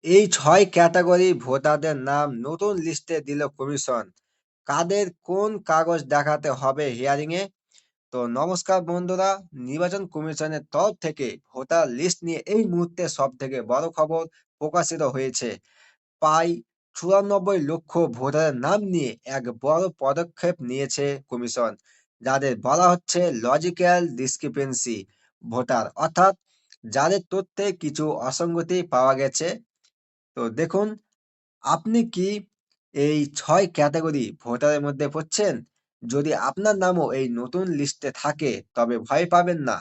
এই ৬ ক্যাটাগরি ভোটারদের নাম নতুন লিস্টে দিল কমিশন। কাদের কোন কাগজ দেখাতে হবে হিয়ারিংয়ে? তো নমস্কার বন্ধুরা, নির্বাচন কমিশনের তরফ থেকে ভোটার লিস্ট নিয়ে এই মুহূর্তে সবথেকে বড় খবর প্রকাশিত হয়েছে। প্রায় ৯৪ লক্ষ ভোটারের নাম নিয়ে এক বড় পদক্ষেপ নিয়েছে কমিশন, যাদের বলা হচ্ছে লজিক্যাল ডিসক্রিপেন্সি ভোটার, অর্থাৎ যাদের তথ্যে কিছু অসঙ্গতি পাওয়া গেছে। তো দেখুন, আপনি কি এই ৬ ক্যাটাগরি ভোটারের মধ্যে পড়ছেন? যদি আপনার নামও এই নতুন লিস্টে থাকে তবে ভয় পাবেন না।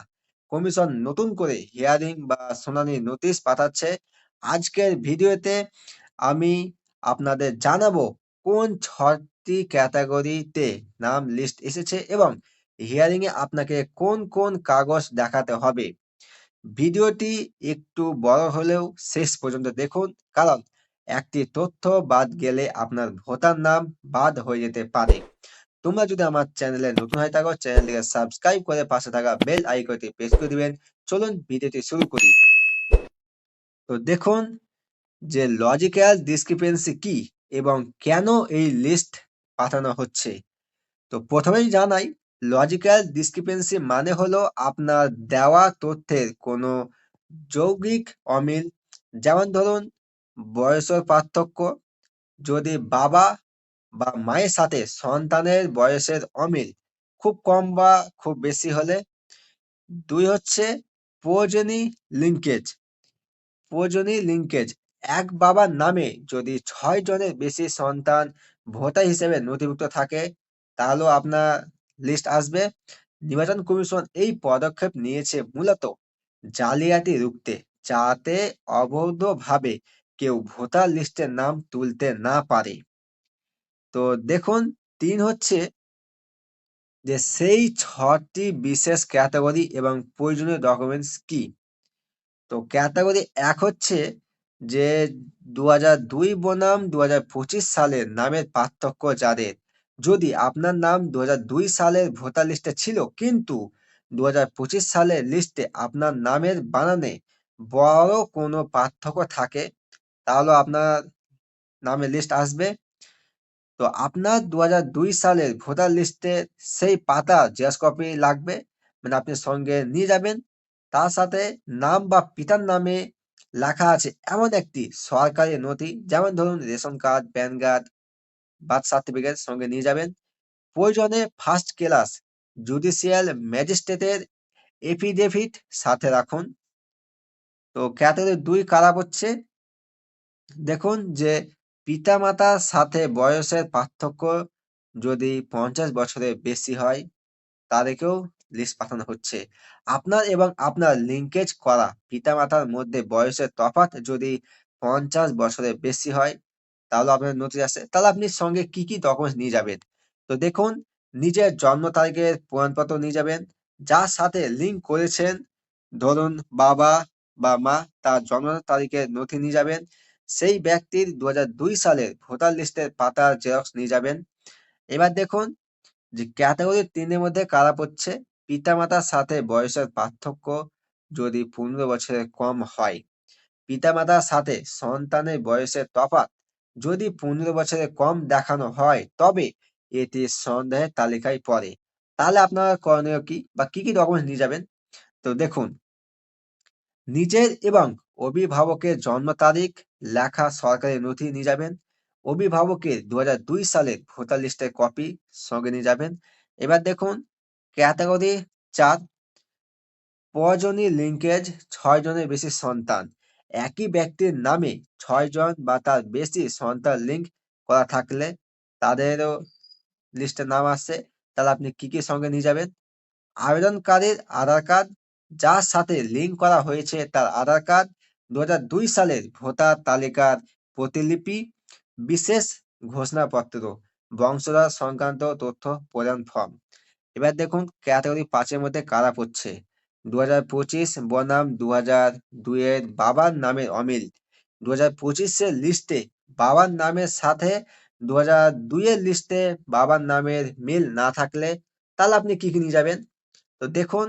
কমিশন নতুন করে হিয়ারিং বা শুনানির নোটিশ পাঠাচ্ছে। আজকের ভিডিওতে আমি আপনাদের জানাবো কোন ৬টি ক্যাটাগরিতে নাম লিস্ট এসেছে এবং হিয়ারিং এ আপনাকে কোন কোন কাগজ দেখাতে হবে। ভিডিওটি একটু বড় হলেও শেষ পর্যন্ত দেখুন, কারণ একটি তথ্য বাদ গেলে আপনার ভোটার নাম বাদ হয়ে যেতে পারে। তোমরা যদি আমার চ্যানেলে নতুন হয়ে থাকো, চ্যানেলটিকে সাবস্ক্রাইব করে পাশে থাকা বেল আইকনটি প্রেস করে দিবেন। চলুন ভিডিওটি শুরু করি। তো দেখুন যে লজিক্যাল ডিসক্রিপেন্সি কি এবং কেন এই লিস্ট পাঠানো হচ্ছে। তো প্রথমেই জানাই, লজিক্যাল ডিসক্রিপেন্সি মানে হলো আপনার দেওয়া তথ্যের কোনো যৌগিক অমিল। যেমন ধরুন, বয়সের পার্থক্য। যদি বাবা বা মায়ের সাথে সন্তানের বয়সের অমিল খুব কম বা খুব বেশি হলে। ২ হচ্ছে প্রয়োজনী লিঙ্কেজ। প্রয়োজনী লিঙ্কেজ, এক বাবার নামে যদি ৬ জনের বেশি সন্তান ভোটার হিসেবে নথিভুক্ত থাকে তাহলেও আপনার লিস্ট আসবে। নির্বাচন কমিশন এই পদক্ষেপ নিয়েছে মূলত জালিয়াতি রুখতে, যাতে অবৈধভাবে কেউ ভোটার লিস্টের নাম তুলতে না পারে। তো দেখুন, ৩ হচ্ছে যে সেই ৬টি বিশেষ ক্যাটাগরি এবং প্রয়োজনীয় ডকুমেন্টস কি। তো ক্যাটাগরি ১ হচ্ছে যে ২০০২ বনাম ২০২৫ সালের নামের পার্থক্য যাদের। যদি আপনার নাম ২০০২ সালের ভোটার লিস্টে ছিল কিন্তু ২০২৫ সালের লিস্টে আপনার নামের বানানে বড় কোনো পার্থক্য থাকে তাহলে আপনার নামে লিস্ট আসবে। তো আপনার ২০০২ সালের ভোটার লিস্টের সেই পাতা জেরক্স কপি লাগবে, মানে আপনি সঙ্গে নিয়ে যাবেন। তার সাথে নাম বা পিতার নামে লেখা আছে এমন একটি সরকারি নথি, যেমন ধরুন ration card, pan card, birth certificate সঙ্গে নিয়ে যাবেন। প্রয়োজনে ফার্স্ট ক্লাস জুডিশিয়াল ম্যাজিস্ট্রেটের এফিডেভিট সাথে রাখুন। তো ক্যাটাগরি ২ কারা হচ্ছে, দেখুন যে পিতামাতার সাথে বয়সের পার্থক্য যদি ৫০ বছরের বেশি হয় তাদেরকেও লিস্ট পাঠানো হচ্ছে। আপনার এবং আপনার লিঙ্কেজ করা পিতামাতার মধ্যে বয়সের তফাৎ যদি ৫০ বছরের বেশি হয় তাহলে আপনার নোটিশ আসে। তাহলে আপনি সঙ্গে কি, কি ডকুমেন্টস নিয়ে যাবেন? তো দেখুন, নিজের জন্ম তারিখের প্রমাণপত্র নিয়ে যাবেন। যার সাথে লিঙ্ক করেছেন, ধরুন বাবা বা মা, তার জন্ম তারিখের নথি নিয়ে যাবেন। সেই ব্যক্তির ২০০২ সালের ভোটার লিস্টের পাতার জেরক্স নিয়ে যাবেন। এবার দেখুন যে ক্যাটাগরি ৩ এর মধ্যে কারা পড়ছে, পিতামাতার সাথে বয়সের পার্থক্য যদি ১৫ বছরের কম হয়। পিতামাতার সাথে সন্তানের বয়সের তফাৎ যদি ১৫ বছরের কম দেখানো হয় তবে এটি সন্দেহের তালিকায় পড়ে। তাহলে আপনার করণীয় কি বা কি, কি ডকুমেন্টস নিয়ে যাবেন? তো দেখুন, নিজের এবং অভিভাবকের জন্ম তারিখ লেখা সরকারি নথি নিয়ে যাবেন। অভিভাবকের ২০০২ সালের ভোটার লিস্টের কপি সঙ্গে নিয়ে যাবেন। এবার দেখুন ক্যাটাগরি ৪, প্রয়োজনীয় লিঙ্কেজ ৬ জনের বেশি সন্তান। একই ব্যক্তির নামে ৬ জন বা তার বেশি সন্তান লিঙ্ক করা থাকলে তাদেরও লিস্টে নাম আসছে। তাহলে আপনি কি, কি সঙ্গে নিয়ে যাবেন? আবেদনকারীর আধার কার্ড, যার সাথে লিঙ্ক করা হয়েছে তার আধার কার্ড, ২০০২ সালের ভোটার তালিকার প্রতিলিপি, বিশেষ ঘোষণাপত্র, বংশধর সংক্রান্ত তথ্য প্রদান ফর্ম। এবার দেখুন ক্যাটাগরি ৫ এর মধ্যে কারা পড়ছে। ২০২৫ বনাম ২০০২ এর বাবার নামের অমিল। ২০২৫ এর লিস্টে বাবার নামের সাথে ২০০২ এর লিস্টে বাবার নামের মিল না থাকলে তাহলে আপনি কি, কি নিয়ে যাবেন? তো দেখুন,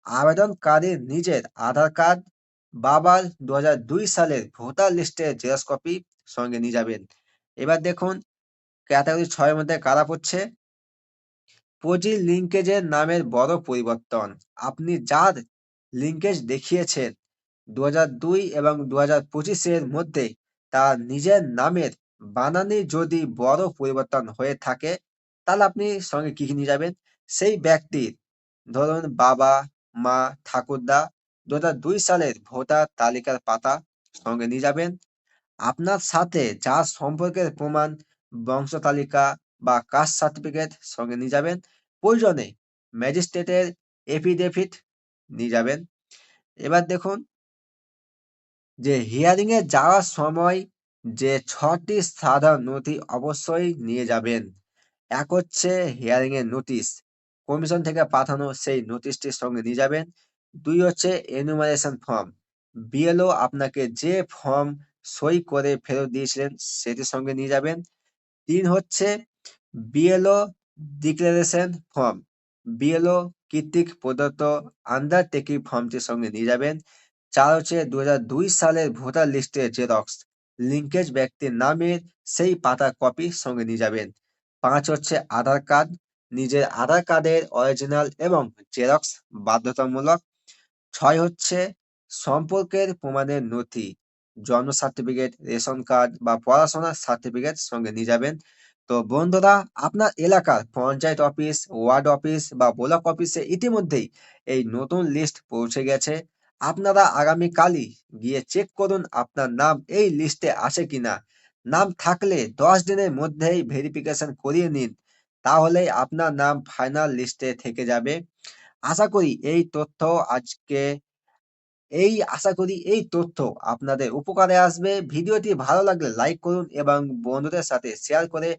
আবেদনকারীর নিজের আধার কার্ড বাবার 2002 সালের ভোটার লিস্টের জেরক্স কপি সঙ্গে নিয়ে যাবেন। এবার দেখুন ক্যাটাগরি 6 এর মধ্যে কারা পড়ছে। প্রোজি লিঙ্কেজের নামের বড় পরিবর্তন। আপনি যার লিঙ্কেজ দেখিয়েছেন 2002 এবং 2025 এর মধ্যে তার নিজের নামের বানানে যদি বড় পরিবর্তন হয়ে থাকে, তাহলে আপনি সঙ্গে কি নিয়ে যাবেন? সেই ব্যক্তির ধরুন বাবা, মা, ঠাকুরদা 2002 সালের ভোটার তালিকার পাতা সঙ্গে নিয়ে যাবেন। আপনার সাথে যার সম্পর্কের প্রমাণ, বংশ তালিকা বা কাস্ট সার্টিফিকেট সঙ্গে নিয়ে যাবেন। প্রয়োজনে ম্যাজিস্ট্রেটের এফিডেভিট নিয়ে যাবেন। এবার দেখুন যে হিয়ারিং এ যাওয়ার সময় যে 6টি সাধারণ নথি অবশ্যই নিয়ে যাবেন। এক হচ্ছে হিয়ারিং এর নোটিশ, কমিশন থেকে পাঠানো সেই নোটিশটির সঙ্গে নিয়ে যাবেন। 2 হচ্ছে এনুমারেশন ফর্ম, বিএলও আপনাকে যে ফর্ম সই করে ফেরত দিয়েছিলেন সেটির সঙ্গে নিয়ে যাবেন। 3 হচ্ছে বিএলও ডিক্লারেশন ফর্ম, বিএলও কর্তৃক প্রদত্ত আন্ডারটেকিং ফর্মটির সঙ্গে নিয়ে যাবেন। 4 হচ্ছে 2002 সালের ভোটার লিস্টের জেরক্স, লিঙ্কেজ ব্যক্তির নামের সেই পাতার কপি সঙ্গে নিয়ে যাবেন। 5 হচ্ছে আধার কার্ড, নিজের আধার কার্ডের অরিজিনাল এবং জেরক্স বাধ্যতামূলক। 6 হচ্ছে সম্পর্কের প্রমাণের নথি, জন্ম সার্টিফিকেট, রেশন কার্ড বা পড়াশোনার সার্টিফিকেট সঙ্গে নিয়ে যাবেন। তো বন্ধুরা, আপনার এলাকার পঞ্চায়েত অফিস, ওয়ার্ড অফিস বা ব্লক অফিসে ইতিমধ্যেই এই নতুন লিস্ট পৌঁছে গেছে। আপনারা আগামীকালই গিয়ে চেক করুন আপনার নাম এই লিস্টে আছে কিনা। নাম থাকলে 10 দিনের মধ্যেই ভেরিফিকেশন করিয়ে নিন, তাহলেই আপনার নাম ফাইনাল লিস্টে থেকে যাবে। আশা করি এই তথ্য আপনাদের উপকারে আসবে। ভিডিওটি ভালো লাগলে লাইক করুন এবং বন্ধুদের সাথে শেয়ার করে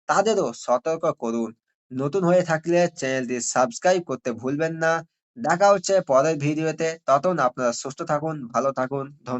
তাদেরও সতর্ক করুন। নতুন হয়ে থাকলে চ্যানেলটি সাবস্ক্রাইব করতে ভুলবেন না। দেখা হচ্ছে পরের ভিডিওতে। ততক্ষণ আপনারা সুস্থ থাকুন, ভালো থাকুন।